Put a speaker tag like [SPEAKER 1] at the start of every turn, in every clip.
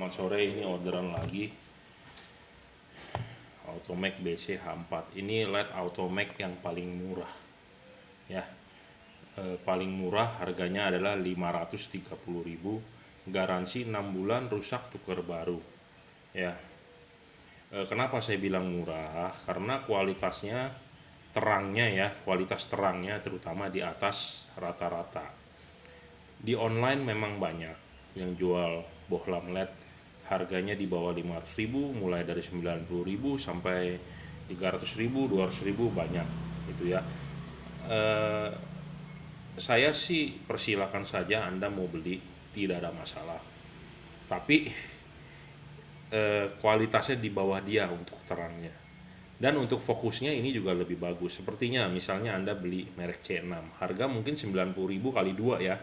[SPEAKER 1] Selamat sore, ini orderan lagi Automac BC H4. Ini LED Automac yang paling murah ya. Paling murah harganya adalah 530.000, garansi 6 bulan, rusak tukar baru ya. Kenapa saya bilang murah? Karena kualitasnya, terangnya ya, kualitas terangnya terutama di atas rata-rata. Di online memang banyak yang jual bohlam LED harganya di bawah 500.000, mulai dari 90.000 sampai 300.000, 200.000 banyak gitu ya. Saya sih persilakan saja Anda mau beli, tidak ada masalah. Tapi kualitasnya di bawah dia untuk terangnya. Dan untuk fokusnya ini juga lebih bagus. Sepertinya misalnya Anda beli merek C6, harga mungkin 90.000 kali 2 ya,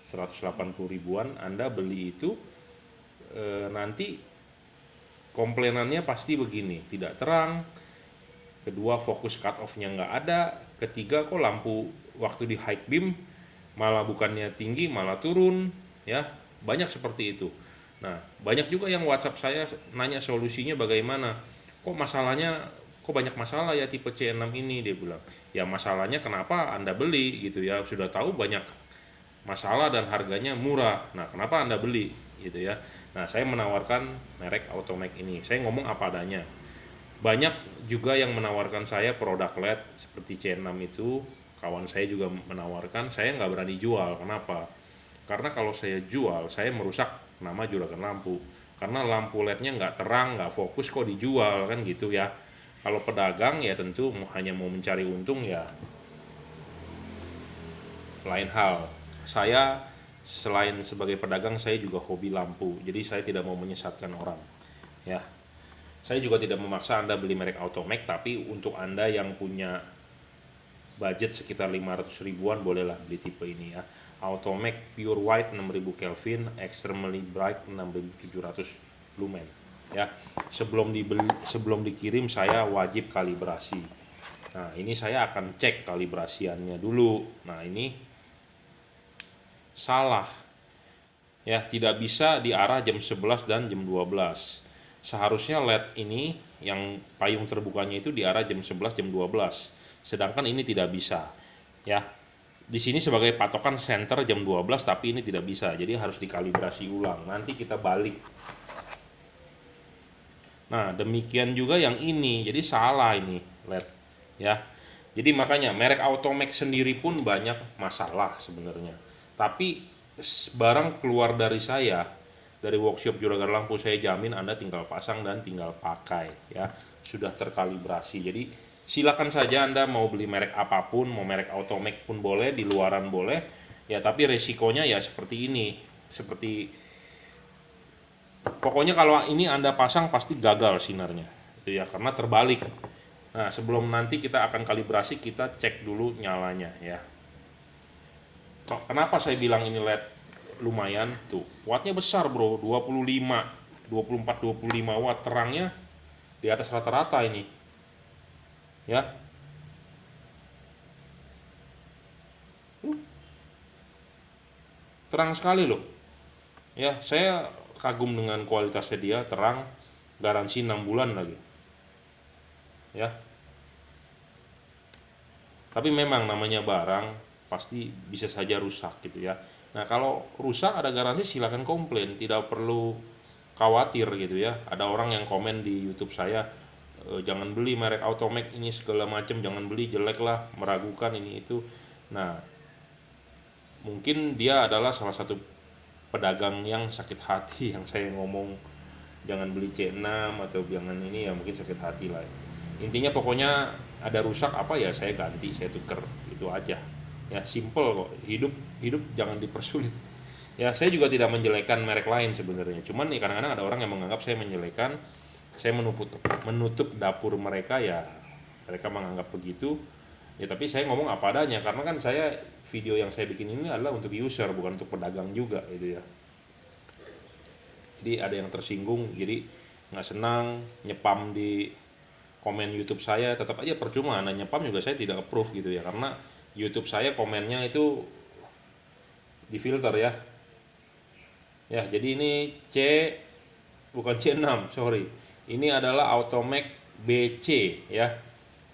[SPEAKER 1] 180 ribuan. Anda beli itu nanti komplainannya pasti begini, tidak terang, kedua fokus cut off-nya nggak ada, ketiga kok lampu waktu di high beam malah bukannya tinggi malah turun ya, banyak seperti itu. Nah, banyak juga yang WhatsApp saya nanya solusinya bagaimana, kok banyak masalah ya tipe C6 ini, dia bilang. Ya masalahnya kenapa Anda beli gitu ya, sudah tahu banyak masalah dan harganya murah. Nah, kenapa Anda beli gitu ya. Nah, saya menawarkan merek Automac ini. Saya ngomong apa adanya. Banyak juga yang menawarkan saya produk LED seperti C6 itu. Kawan saya juga menawarkan, saya nggak berani jual. Kenapa? Karena kalau saya jual, saya merusak nama juragan lampu. Karena lampu LED-nya nggak terang, nggak fokus, kok dijual kan gitu ya. Kalau pedagang ya tentu hanya mau mencari untung ya lain hal. Saya selain sebagai pedagang, saya juga hobi lampu, jadi saya tidak mau menyesatkan orang ya. Saya juga tidak memaksa Anda beli merek Automac, tapi untuk Anda yang punya budget sekitar 500 ribuan bolehlah beli tipe ini ya. Automac Pure White 6000 Kelvin, Extremely Bright 6700 lumen ya. Sebelum dikirim saya wajib kalibrasi. Nah, ini saya akan cek kalibrasiannya dulu. Nah, ini salah ya, tidak bisa di arah jam 11 dan jam 12. Seharusnya LED ini yang payung terbukanya itu di arah jam 11 jam 12, sedangkan ini tidak bisa ya. Di sini sebagai patokan center jam 12, tapi ini tidak bisa, jadi harus dikalibrasi ulang, nanti kita balik. Nah, demikian juga yang ini, jadi salah ini LED ya. Jadi makanya merek Automac sendiri pun banyak masalah sebenarnya. Tapi barang keluar dari saya, dari workshop juragan lampu, saya jamin Anda tinggal pasang dan tinggal pakai ya, sudah terkalibrasi. Jadi silakan saja Anda mau beli merek apapun, mau merek Automac pun boleh, di luaran boleh ya, tapi resikonya ya seperti ini. Pokoknya kalau ini Anda pasang pasti gagal sinarnya itu ya, karena terbalik. Nah, sebelum nanti kita akan kalibrasi, kita cek dulu nyalanya ya. Kenapa saya bilang ini LED lumayan tuh, wattnya besar bro, 24-25 watt, terangnya di atas rata-rata ini ya. Terang sekali loh ya, saya kagum dengan kualitasnya dia, terang, garansi 6 bulan lagi ya. Tapi memang namanya barang pasti bisa saja rusak gitu ya. Nah, kalau rusak ada garansi silakan komplain, tidak perlu khawatir gitu ya. Ada orang yang komen di YouTube saya, jangan beli merek Automac ini segala macam, jangan beli, jelek lah, meragukan ini itu. Nah, mungkin dia adalah salah satu pedagang yang sakit hati yang saya ngomong jangan beli C6 atau jangan ini ya, mungkin sakit hati lah. Intinya pokoknya ada rusak apa ya saya ganti, saya tuker, itu aja ya, simple kok. Hidup jangan dipersulit ya. Saya juga tidak menjelekan merek lain sebenarnya, cuman ya kadang-kadang ada orang yang menganggap saya menjelekan, saya menutup dapur mereka ya, mereka menganggap begitu ya. Tapi saya ngomong apa adanya, karena kan saya video yang saya bikin ini adalah untuk user, bukan untuk pedagang juga gitu ya. Jadi ada yang tersinggung, jadi nggak senang nyepam di komen YouTube saya, tetap aja percuma. Anda nyepam juga saya tidak approve gitu ya, karena YouTube saya komennya itu difilter ya. Ya, jadi ini C bukan C6, sorry. Ini adalah Automac BC ya.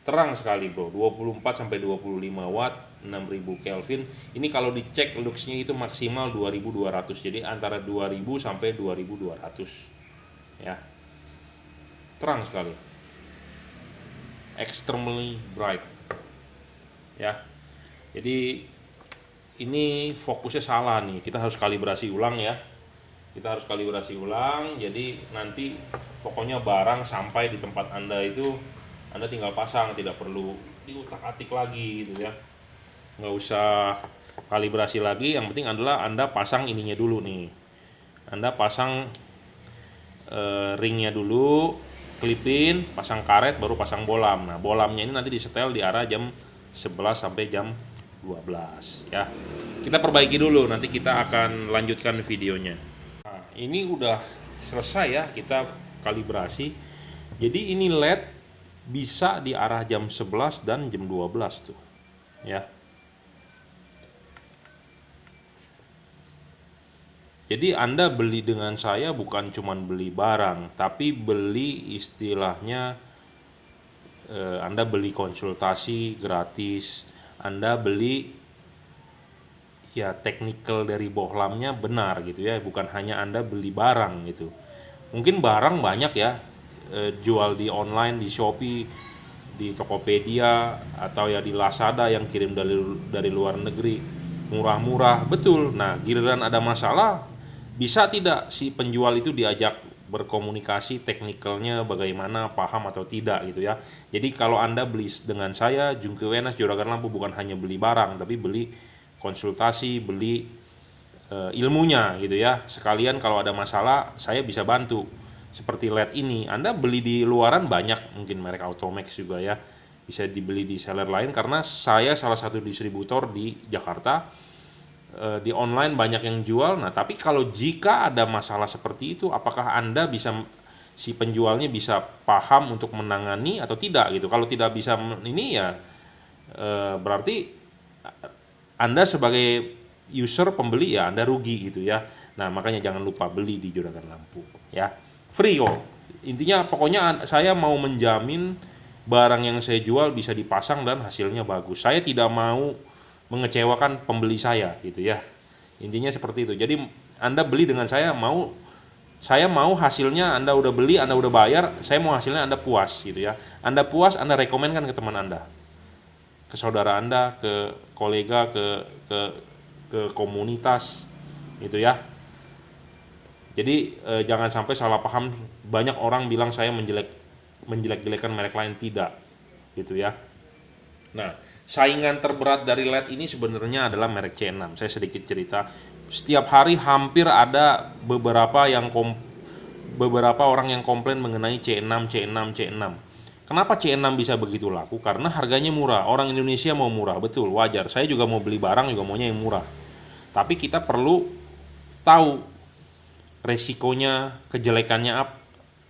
[SPEAKER 1] Terang sekali bro, 24 sampai 25 watt, 6000 Kelvin. Ini kalau dicek luxnya itu maksimal 2200. Jadi antara 2000 sampai 2200 ya. Terang sekali. Extremely bright. Ya. Jadi ini fokusnya salah nih. Kita harus kalibrasi ulang ya. Kita harus kalibrasi ulang. Jadi nanti pokoknya barang sampai di tempat Anda itu Anda tinggal pasang, tidak perlu diutak-atik lagi gitu ya. Nggak usah kalibrasi lagi, yang penting adalah Anda pasang ininya dulu nih. Anda pasang ringnya dulu, klipin, pasang karet, baru pasang bolam. Nah, bolamnya ini nanti disetel di arah jam 11 sampai jam 12 ya. Kita perbaiki dulu, nanti kita akan lanjutkan videonya. Nah, ini udah selesai ya, kita kalibrasi. Jadi ini LED bisa di arah jam 11 dan jam 12 tuh ya. Jadi Anda beli dengan saya bukan cuman beli barang, tapi beli istilahnya Anda beli konsultasi gratis, Anda beli ya technical dari bohlamnya benar gitu ya, bukan hanya Anda beli barang gitu. Mungkin barang banyak ya, jual di online, di Shopee, di Tokopedia, atau ya di Lazada yang kirim dari luar negeri, murah-murah, betul. Nah, giliran ada masalah, bisa tidak si penjual itu diajak berkomunikasi teknikalnya bagaimana, paham atau tidak gitu ya. Jadi kalau Anda beli dengan saya, Jungke Wenas Juragan Lampu, bukan hanya beli barang, tapi beli konsultasi, beli ilmunya gitu ya. Sekalian kalau ada masalah, saya bisa bantu. Seperti LED ini, Anda beli di luaran banyak, mungkin merek Automax juga ya, bisa dibeli di seller lain, karena saya salah satu distributor di Jakarta. Di online banyak yang jual. Nah, tapi kalau jika ada masalah seperti itu, apakah Anda bisa, si penjualnya bisa paham untuk menangani atau tidak gitu. Kalau tidak bisa ini ya berarti Anda sebagai user pembeli ya Anda rugi gitu ya. Nah, makanya jangan lupa beli di Juragan Lampu ya. Free kok. Intinya pokoknya saya mau menjamin barang yang saya jual bisa dipasang dan hasilnya bagus. Saya tidak mau mengecewakan pembeli saya gitu ya. Intinya seperti itu. Jadi Anda beli dengan saya mau hasilnya, Anda udah beli, Anda udah bayar, saya mau hasilnya Anda puas gitu ya. Anda puas, Anda rekomenkan ke teman Anda, ke saudara Anda, ke kolega, ke komunitas gitu ya. Jadi jangan sampai salah paham. Banyak orang bilang saya menjelek-jelekan merek lain, tidak gitu ya. Nah, saingan terberat dari LED ini sebenarnya adalah merek C6. Saya sedikit cerita. Setiap hari hampir ada beberapa orang yang komplain mengenai C6. Kenapa C6 bisa begitu laku? Karena harganya murah. Orang Indonesia mau murah, betul, wajar. Saya juga mau beli barang juga maunya yang murah. Tapi kita perlu tahu resikonya, kejelekannya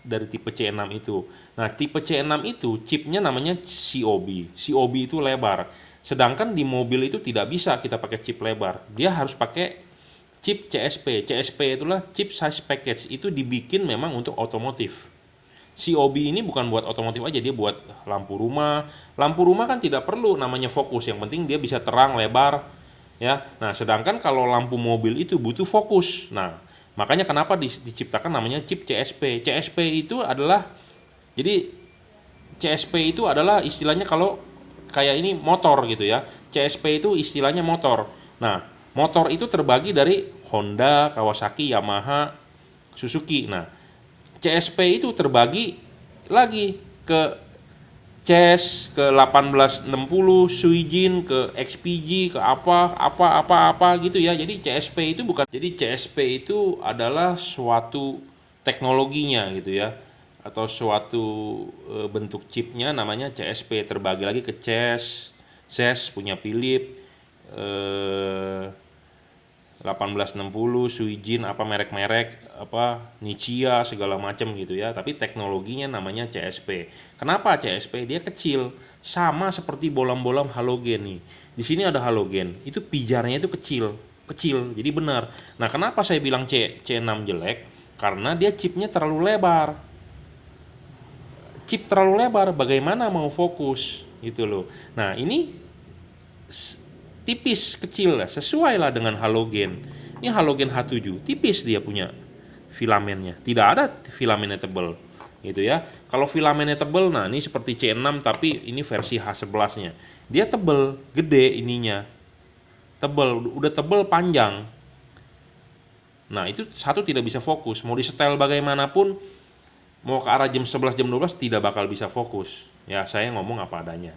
[SPEAKER 1] dari tipe C6 itu. Nah, tipe C6 itu chipnya namanya COB. COB itu lebar. Sedangkan di mobil itu tidak bisa kita pakai chip lebar. Dia harus pakai chip CSP. CSP itulah chip size package. Itu dibikin memang untuk otomotif. COB ini bukan buat otomotif aja, dia buat lampu rumah. Lampu rumah kan tidak perlu namanya fokus, yang penting dia bisa terang, lebar ya. Nah, sedangkan kalau lampu mobil itu butuh fokus. Nah, makanya kenapa diciptakan namanya chip CSP. CSP itu adalah, jadi CSP itu adalah istilahnya kalau kayak ini motor gitu ya. CSP itu istilahnya motor. Nah, motor itu terbagi dari Honda, Kawasaki, Yamaha, Suzuki. Nah, CSP itu terbagi lagi ke CES, ke 1860, Suijin, ke XPG, ke apa gitu ya. Jadi CSP itu bukan, jadi CSP itu adalah suatu teknologinya gitu ya, atau suatu bentuk chipnya namanya CSP. Terbagi lagi ke CES, CES punya Philips, 1860, Suijin, apa merek-merek, apa Nichia segala macam gitu ya. Tapi teknologinya namanya CSP. Kenapa CSP? Dia kecil, sama seperti bolam-bolam halogen nih. Di sini ada halogen, itu pijarnya itu kecil. Jadi benar. Nah, kenapa saya bilang C6 jelek? karena dia chipnya terlalu lebar. Chip terlalu lebar, bagaimana mau fokus gitu loh. Nah ini tipis kecil lah, sesuai lah dengan halogen. Ini halogen H7, tipis dia punya filamennya, tidak ada filamennya tebal gitu ya. Kalau filamennya tebal, nah ini seperti C6 tapi ini versi H11-nya. Dia tebal, gede ininya, tebal, udah tebal panjang. Nah itu satu tidak bisa fokus, mau disetel bagaimanapun, mau ke arah jam 11 jam 12 tidak bakal bisa fokus. Ya saya ngomong apa adanya.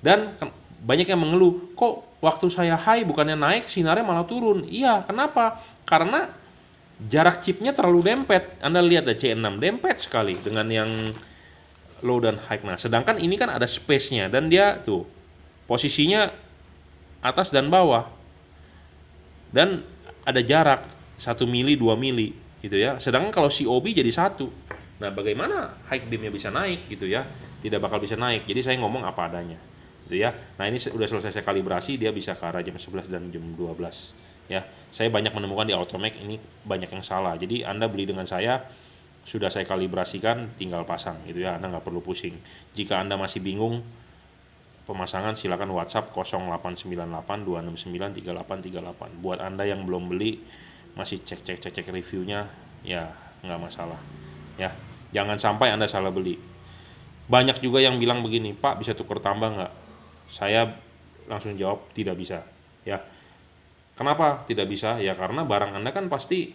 [SPEAKER 1] Dan banyak yang mengeluh, kok waktu saya high bukannya naik, sinarnya malah turun. Iya, kenapa? Karena jarak chipnya terlalu dempet. Anda lihat ya C6 dempet sekali dengan yang low dan high. Nah, sedangkan ini kan ada space-nya dan dia tuh posisinya atas dan bawah. Dan ada jarak 1 mili 2 mili gitu ya. Sedangkan kalau COB jadi 1. Nah, bagaimana high beam-nya bisa naik gitu ya? Tidak bakal bisa naik. Jadi saya ngomong apa adanya. Gitu ya. Nah, ini udah selesai saya kalibrasi, dia bisa ke arah jam 11 dan jam 12 ya. Saya banyak menemukan di Automag ini banyak yang salah. Jadi Anda beli dengan saya, sudah saya kalibrasikan, tinggal pasang gitu ya. Anda nggak perlu pusing. Jika Anda masih bingung pemasangan, silakan WhatsApp 0898 269 3838. Buat Anda yang belum beli, masih cek reviewnya, ya nggak masalah ya. Jangan sampai Anda salah beli. Banyak juga yang bilang begini, Pak bisa tukar tambah nggak? Saya langsung jawab tidak bisa ya. Kenapa tidak bisa? Ya karena barang Anda kan pasti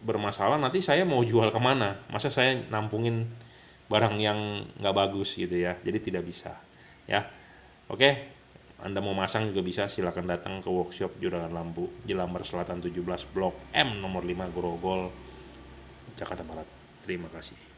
[SPEAKER 1] bermasalah, nanti saya mau jual kemana? Masa saya nampungin barang yang nggak bagus gitu ya. Jadi tidak bisa ya. Oke, Anda mau masang juga bisa, silakan datang ke workshop Juragan Lampu, Jelambar Selatan 17, Blok M nomor 5, Grogol, Jakarta Barat. Terima kasih.